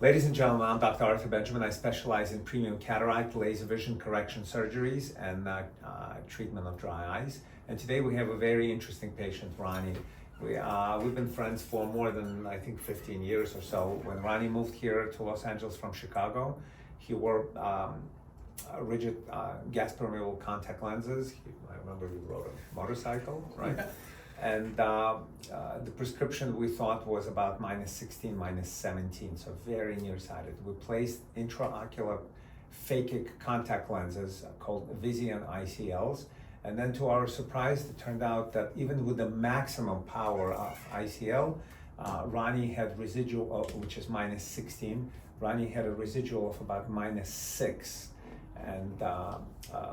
Ladies and gentlemen, I'm Dr. Arthur Benjamin. I specialize in premium cataract, laser vision correction surgeries, and treatment of dry eyes. And today we have a very interesting patient, Ronnie. We've been friends for more than, I think, 15 years or so. When Ronnie moved here to Los Angeles from Chicago, he wore rigid gas permeable contact lenses. I remember he rode a motorcycle, right? And the prescription we thought was about -16, -17, so very nearsighted. We placed intraocular phakic contact lenses called Visian ICLs. And then to our surprise, it turned out that even with the maximum power of ICL, Ronnie had residual, which is -16, Ronnie had a residual of about -6. And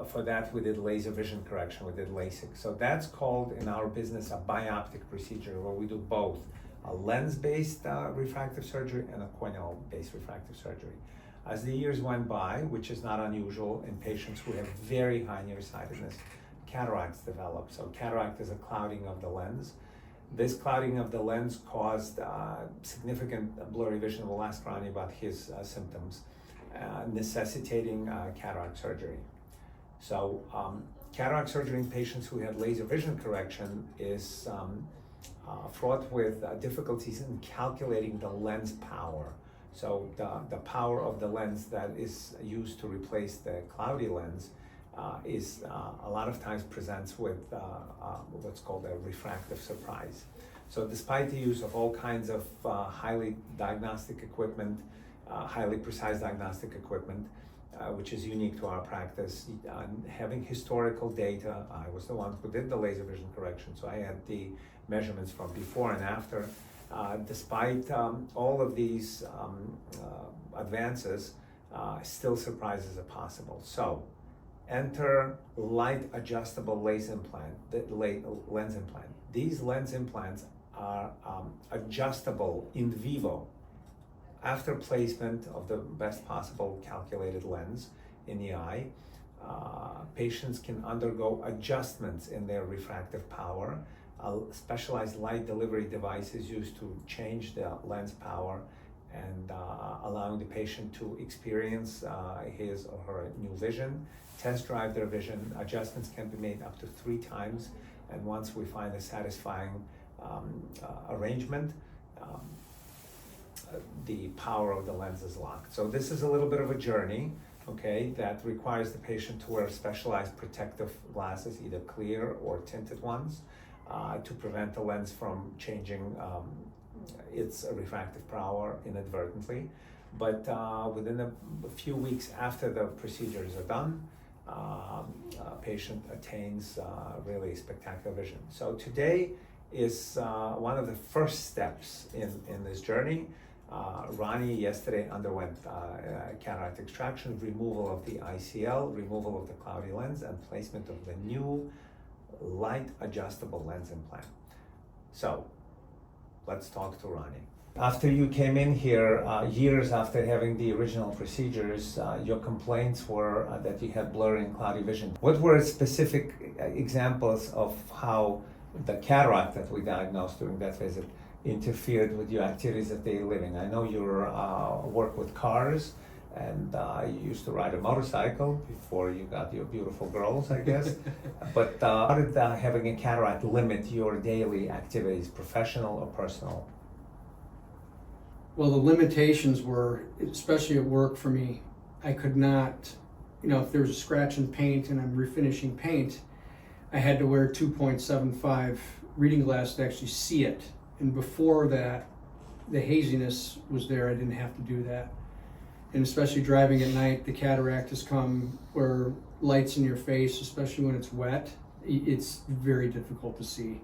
for that, we did laser vision correction, we did LASIK. So that's called in our business a bioptic procedure, where we do both a lens-based refractive surgery and a corneal-based refractive surgery. As the years went by, which is not unusual in patients who have very high nearsightedness, cataracts develop. So cataract is a clouding of the lens. This clouding of the lens caused significant blurry vision. We'll ask Ronnie about his symptoms. Necessitating cataract surgery. So cataract surgery in patients who had laser vision correction is fraught with difficulties in calculating the lens power. So the power of the lens that is used to replace the cloudy lens is a lot of times presents with what's called a refractive surprise. So despite the use of all kinds of highly diagnostic equipment, highly precise diagnostic equipment, which is unique to our practice. Having historical data, I was the one who did the laser vision correction, so I had the measurements from before and after. Despite all of these advances, still surprises are possible. So, enter light adjustable lens implant. These lens implants are adjustable in vivo, after placement of the best possible calculated lens in the eye. Patients can undergo adjustments in their refractive power. A specialized light delivery device is used to change the lens power and allowing the patient to experience his or her new vision, test drive their vision. Adjustments can be made up to 3 times, and once we find a satisfying arrangement, the power of the lens is locked. So this is a little bit of a journey, okay, that requires the patient to wear specialized protective glasses, either clear or tinted ones, to prevent the lens from changing its refractive power inadvertently. But within a few weeks after the procedures are done, a patient attains really spectacular vision. So today is one of the first steps in this journey. Ronnie yesterday underwent cataract extraction, removal of the ICL, removal of the cloudy lens, and placement of the new light adjustable lens implant. So let's talk to Ronnie. After you came in here, years after having the original procedures, your complaints were that you had blurry and cloudy vision. What were specific examples of how the cataract that we diagnosed during that visit interfered with your activities of daily living? I know you work with cars, and you used to ride a motorcycle before you got your beautiful girls, I guess. But how did having a cataract limit your daily activities, professional or personal? Well, the limitations were, especially at work for me, I could not, if there was a scratch in paint and I'm refinishing paint, I had to wear 2.75 reading glasses to actually see it. And before that, the haziness was there. I didn't have to do that. And especially driving at night, the cataract has come where light's in your face, especially when it's wet, it's very difficult to see.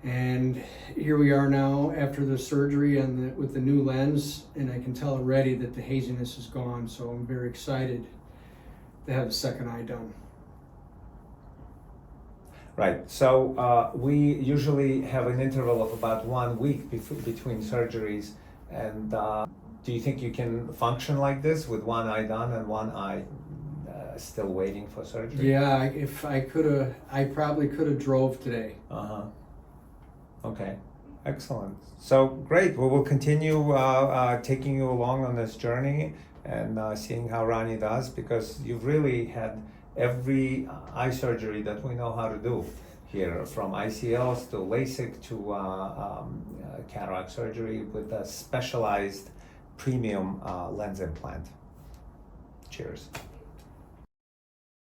And here we are now after the surgery and with the new lens, and I can tell already that the haziness is gone. So I'm very excited to have the second eye done. Right, so we usually have an interval of about 1 week between surgeries, and do you think you can function like this with one eye done and one eye still waiting for surgery? Yeah, if I could have, I probably could have drove today. Okay. Excellent. So great. We will continue taking you along on this journey and seeing how Ronnie does, because you've really had every eye surgery that we know how to do here, from ICLs to LASIK to cataract surgery with a specialized premium lens implant. Cheers.